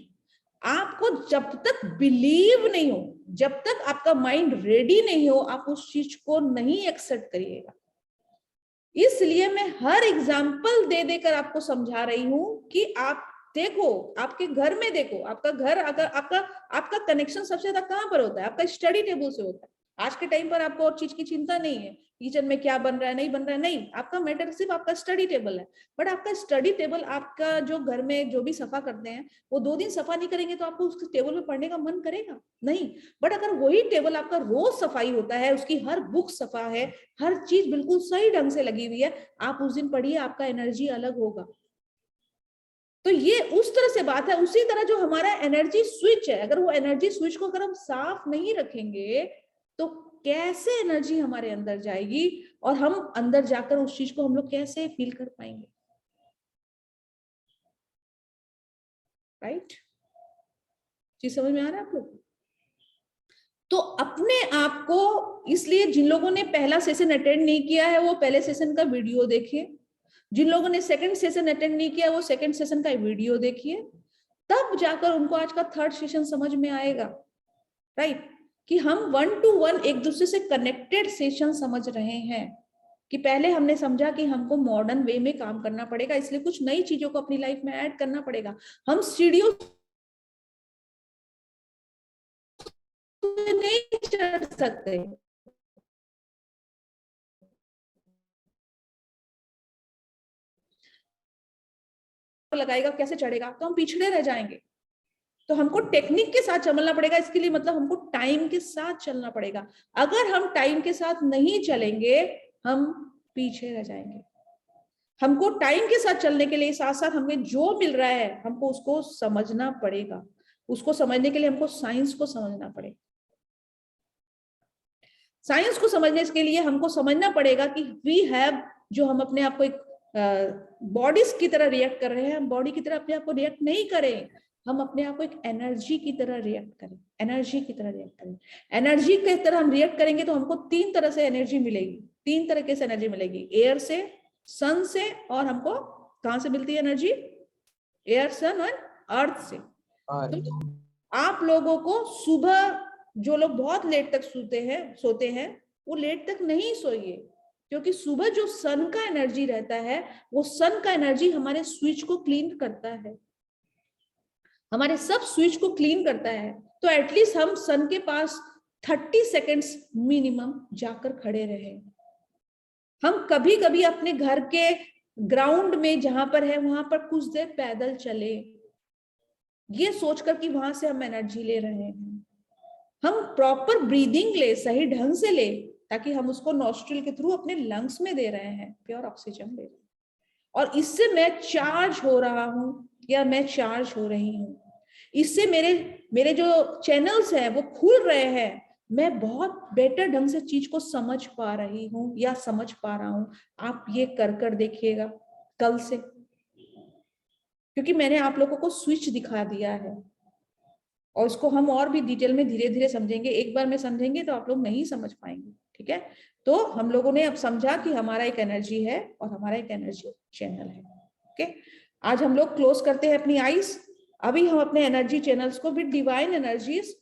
B: आपको जब तक बिलीव नहीं हो, जब तक आपका माइंड रेडी नहीं हो, आप उस चीज को नहीं एक्सेप्ट करिएगा। इसलिए मैं हर एग्जाम्पल दे देकर आपको समझा रही हूं कि आप देखो, आपके घर में देखो, आपका घर, अगर आपका कनेक्शन सबसे ज्यादा कहां पर होता है? आपका स्टडी टेबल से होता है। आज के टाइम पर आपको और चीज की चिंता नहीं है, किचन में क्या बन रहा है, नहीं बन रहा है, नहीं, आपका मैटर सिर्फ आपका स्टडी टेबल है। बट आपका स्टडी टेबल, आपका जो घर में जो भी सफा करते हैं, वो 2 दिन सफा नहीं करेंगे तो आपको उस टेबल में पढ़ने का मन करेगा? नहीं। बट अगर वही टेबल आपका रोज सफाई होता है, उसकी हर बुक सफा है, हर चीज बिल्कुल सही ढंग से लगी हुई है, आप उस दिन पढ़िए, आपका एनर्जी अलग होगा। तो ये उस तरह से बात है। उसी तरह जो हमारा एनर्जी स्विच है, अगर वो एनर्जी स्विच को अगर हम साफ नहीं रखेंगे, तो कैसे एनर्जी हमारे अंदर जाएगी, और हम अंदर जाकर उस चीज को हम लोग कैसे फील कर पाएंगे? राइट? चीज समझ में आ रहा है आप लोग? तो अपने आप को, इसलिए जिन लोगों ने पहला सेशन अटेंड नहीं किया है, वो पहले सेशन का वीडियो देखिए। जिन लोगों ने सेकंड सेशन अटेंड नहीं किया, वो सेकंड सेशन का वीडियो देखिए, तब जाकर उनको आज का थर्ड सेशन समझ में आएगा। राइट? कि हम 1 to 1 एक दूसरे से कनेक्टेड सेशन समझ रहे हैं। कि पहले हमने समझा कि हमको मॉडर्न वे में काम करना पड़ेगा, इसलिए कुछ नई चीजों को अपनी लाइफ में ऐड करना पड़ेगा। हम सीढ़ियों नहीं चढ़ सकते, लगाएगा कैसे चढ़ेगा, तो हम पिछड़े रह जाएंगे। तो हमको टेक्निक के साथ चलना पड़ेगा। इसके लिए मतलब हमको टाइम के साथ चलना पड़ेगा। अगर हम टाइम के साथ नहीं चलेंगे, हम पीछे रह जाएंगे। हमको टाइम के साथ चलने के लिए साथ साथ हमें जो मिल रहा है, हमको उसको समझना पड़ेगा। उसको समझने के लिए हमको साइंस को समझना पड़ेगा। साइंस को समझने के लिए हमको समझना पड़ेगा कि वी हैव, जो हम अपने आप को एक बॉडीज की तरह रिएक्ट कर रहे हैं, हम बॉडी की तरह अपने आप को रिएक्ट नहीं करें, हम अपने आप को एक एनर्जी की तरह रिएक्ट करें। एनर्जी की तरह रिएक्ट करें। एनर्जी की तरह हम रिएक्ट करेंगे तो हमको 3 तरह से एनर्जी मिलेगी। 3 तरीके से एनर्जी मिलेगी, एयर से, सन से, और हमको कहां से मिलती है एनर्जी? एयर, सन और अर्थ से। तो आप लोगों को सुबह, जो लोग बहुत लेट तक सोते हैं, वो लेट तक नहीं सोइए, क्योंकि सुबह जो सन का एनर्जी रहता है, वो सन का एनर्जी हमारे स्विच को क्लीन करता है, हमारे सब स्विच को क्लीन करता है। तो एटलीस्ट हम सन के पास 30 सेकेंड्स मिनिमम जाकर खड़े रहे। हम कभी कभी अपने घर के ग्राउंड में जहां पर है, वहां पर कुछ देर पैदल चले, ये सोचकर कि वहां से हम एनर्जी ले रहे हैं। हम प्रॉपर ब्रीदिंग ले, सही ढंग से ले, ताकि हम उसको नॉस्ट्रिल के थ्रू अपने लंग्स में दे रहे हैं, प्योर ऑक्सीजन दे रहे हैं, और इससे मैं चार्ज हो रहा हूं या मैं चार्ज हो रही हूं। इससे मेरे जो चैनल्स हैं वो खुल रहे हैं, मैं बहुत बेटर ढंग से चीज को समझ पा रही हूँ या समझ पा रहा हूँ। आप ये कर देखिएगा कल से, क्योंकि मैंने आप लोगों को स्विच दिखा दिया है और इसको हम और भी डिटेल में धीरे धीरे समझेंगे। एक बार में समझेंगे तो आप लोग नहीं समझ पाएंगे, ठीक है। तो हम लोगों ने अब समझा कि हमारा एक एनर्जी है और हमारा एक एनर्जी चैनल है, ओके। आज हम लोग क्लोज करते हैं अपनी आईज। अभी हम अपने एनर्जी चैनल्स को with divine energies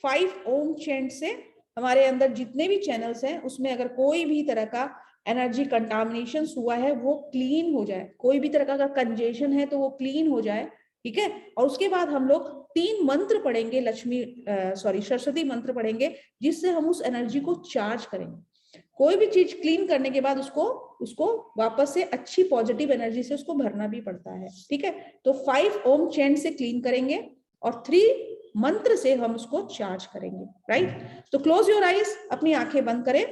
B: 5 Om chant से हमारे अंदर जितने भी चैनल्स हैं उसमें अगर कोई भी तरह का एनर्जी कंटामिनेशन हुआ है वो क्लीन हो जाए, कोई भी तरह का अगर कंजेशन है तो वो क्लीन हो जाए, ठीक है। और उसके बाद हम लोग 3 मंत्र पढ़ेंगे, सरस्वती मंत्र पढ़ेंगे, जिससे हम उस एनर्जी को चार्ज करेंगे। कोई भी चीज क्लीन करने के बाद उसको वापस से अच्छी पॉजिटिव एनर्जी से उसको भरना भी पड़ता है, ठीक है। तो 5 ओम चैंट से क्लीन करेंगे और 3 मंत्र से हम उसको चार्ज करेंगे, राइट। तो क्लोज योर आईज, अपनी आंखें बंद करें,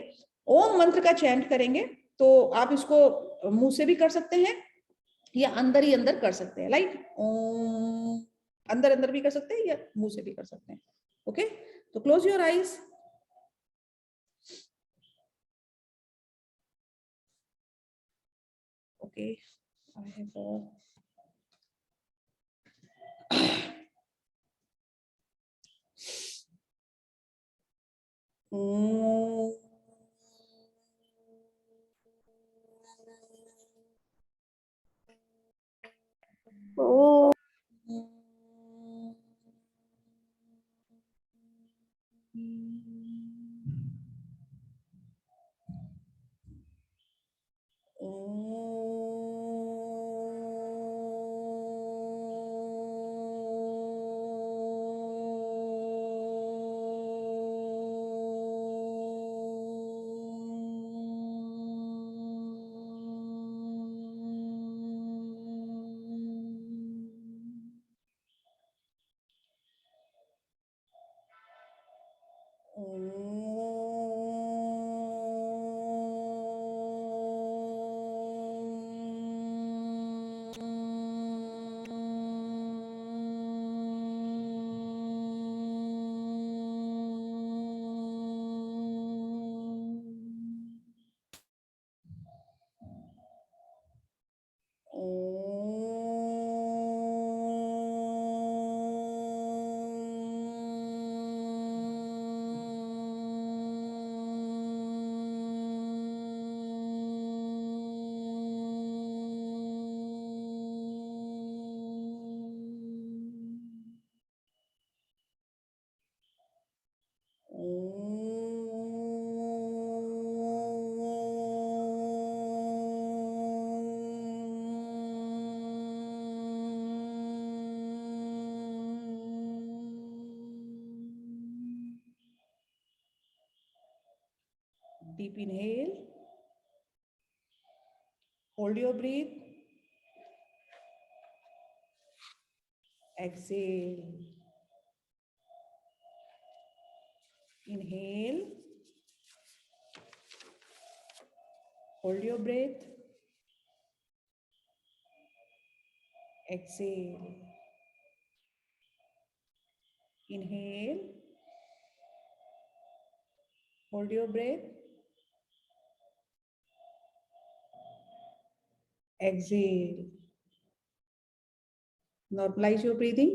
B: ओम मंत्र का चैंट करेंगे। तो आप इसको मुंह से भी कर सकते हैं या अंदर ही अंदर कर सकते हैं, लाइक ओम, अंदर अंदर भी कर सकते हैं या मुंह से भी कर सकते हैं, ओके। तो close your eyes. Okay, I have
C: oh
B: deep inhale, hold your breath, exhale, inhale, hold your breath, exhale, inhale, hold your breath, exhale. Normalize your breathing.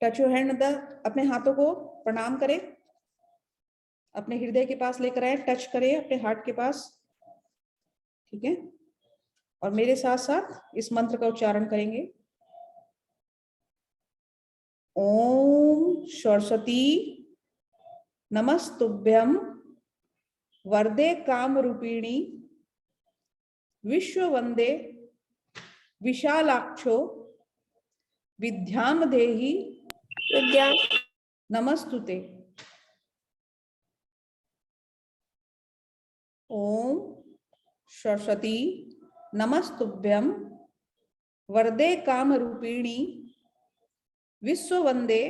B: Touch your hand. अपने हाथों को प्रणाम करें, अपने हृदय के पास लेकर आए, टच करें अपने हार्ट के पास, ठीक है। और मेरे साथ साथ इस मंत्र का उच्चारण करेंगे। ओम सरस्वती नमस्तुभ्यं वरदे काम रूपिणी विश्व वंदे विशालाक्षो विद्याम देहि
C: विद्या
B: नमस्तुते। ओम सरस्वती नमस्तुभ्यं वरदे काम रूपिणी विश्व वंदे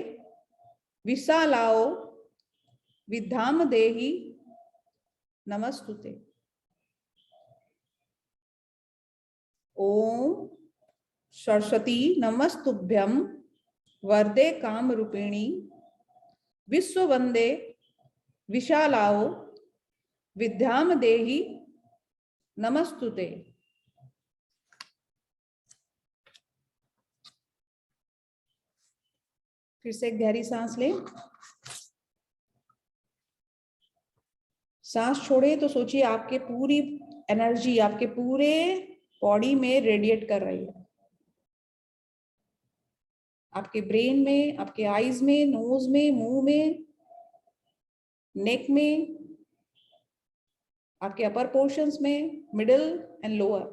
B: विशालाओ विद्याम देहि नमस्तुते। ओम सरस्वती नमस्तुभ्यं वरदे काम रूपिणी विश्व वंदे विशालाओ विद्याम देहि नमस्तुते। फिर से एक गहरी सांस लें। सांस छोड़े तो सोचिए आपके पूरी एनर्जी आपके पूरे बॉडी में रेडिएट कर रही है, आपके ब्रेन में, आपके आईज में, नोज में, मुंह में, नेक में, आपके अपर पोर्शंस में, मिडिल एंड लोअर,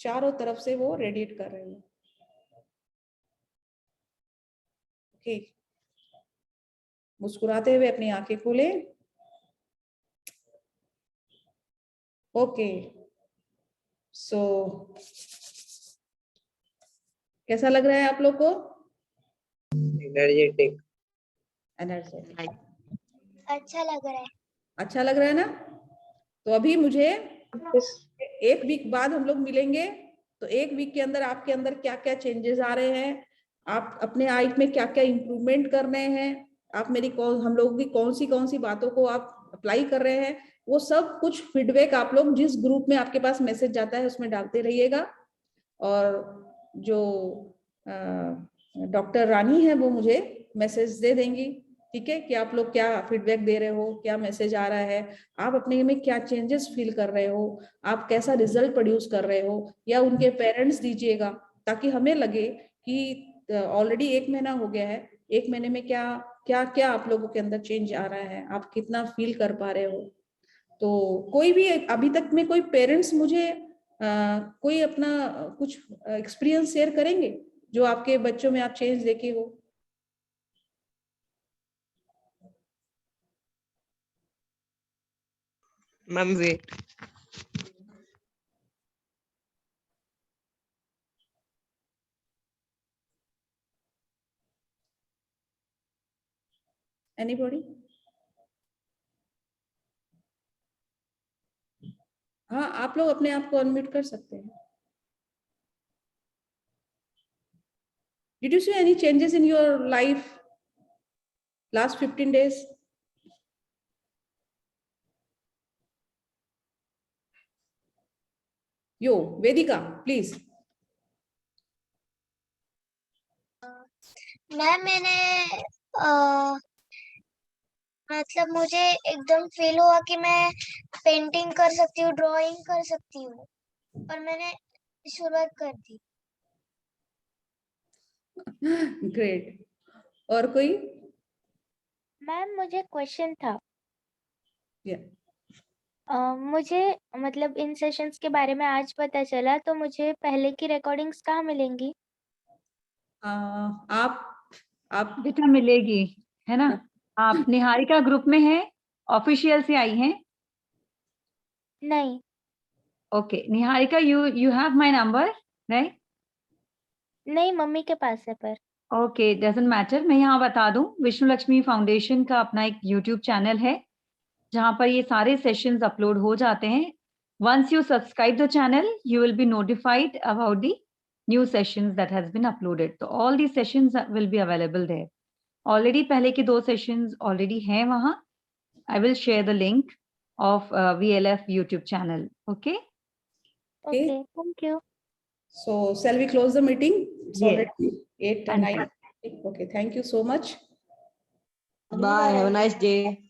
B: चारों तरफ से वो रेडिएट कर रही है। ओके, मुस्कुराते हुए अपनी आंखें खोलें। ओके, सो कैसा लग रहा है आप लोग को?
D: एनर्जेटिक।
B: एनर्जेटिक,
C: अच्छा लग रहा है।
B: अच्छा लग रहा है ना? तो अभी मुझे एक वीक बाद हम लोग मिलेंगे, तो एक वीक के अंदर आपके अंदर क्या क्या चेंजेस आ रहे हैं, आप अपने लाइफ में क्या क्या इम्प्रूवमेंट कर रहे हैं, आप हम लोग की कौन सी बातों को आप अप्लाई कर रहे हैं, वो सब कुछ फीडबैक आप लोग जिस ग्रुप में आपके पास मैसेज जाता है उसमें डालते रहिएगा। और जो डॉक्टर रानी है वो मुझे मैसेज दे देंगी, ठीक है, कि आप लोग क्या फीडबैक दे रहे हो, क्या मैसेज आ रहा है, आप अपने में क्या चेंजेस फील कर रहे हो, आप कैसा रिजल्ट प्रोड्यूस कर रहे हो, या उनके पेरेंट्स दीजिएगा, ताकि हमें लगे कि ऑलरेडी 1 महीना हो गया है, 1 महीने में क्या क्या क्या आप लोगों के अंदर चेंज आ रहा है, आप कितना फील कर पा रहे हो। तो कोई भी अभी तक में कोई पेरेंट्स मुझे कोई अपना कुछ एक्सपीरियंस शेयर करेंगे जो आपके बच्चों में आप चेंज देखे हो?
D: Ma'am wait,
B: anybody? हाँ, आप लोग अपने आप को अनम्यूट कर सकते हैं। Did you see any changes in your life last 15 days? Yo, Vedika, please.
C: मैंने मतलब मुझे एकदम फील हुआ कि मैं पेंटिंग कर सकती हूँ, ड्राइंग कर सकती हूँ, और मैंने शुरुआत कर दी।
B: ग्रेट। और कोई?
C: मैम मुझे क्वेश्चन था।
B: Yeah.
C: मुझे मतलब इन सेशंस के बारे में आज पता चला, तो मुझे पहले की रिकॉर्डिंग्स कहाँ मिलेंगी?
B: आप
A: बेटा मिलेगी, है ना? आप निहारिका ग्रुप में हैं, ऑफिशियल से आई हैं?
C: नहीं।
A: Okay, Niharika, you have my number, right?
C: नहीं, मम्मी के पास है पर।
A: Okay, doesn't matter. मैं यहाँ बता दूं, विष्णु लक्ष्मी फाउंडेशन का अपना एक यूट्यूब चैनल है जहाँ पर ये सारे सेशंस अपलोड हो जाते हैं। Once you subscribe the channel, you will be notified about the new sessions that has been uploaded. So all these sessions will be available there. Already पहले के 2 sessions already हैं वहाँ. I will share the link of VLF YouTube channel. Okay?
C: Okay, thank you.
B: So shall we close the meeting? It's
A: Yes.
B: already 8 and 9. Okay, thank you so much.
F: Bye. Have a nice day.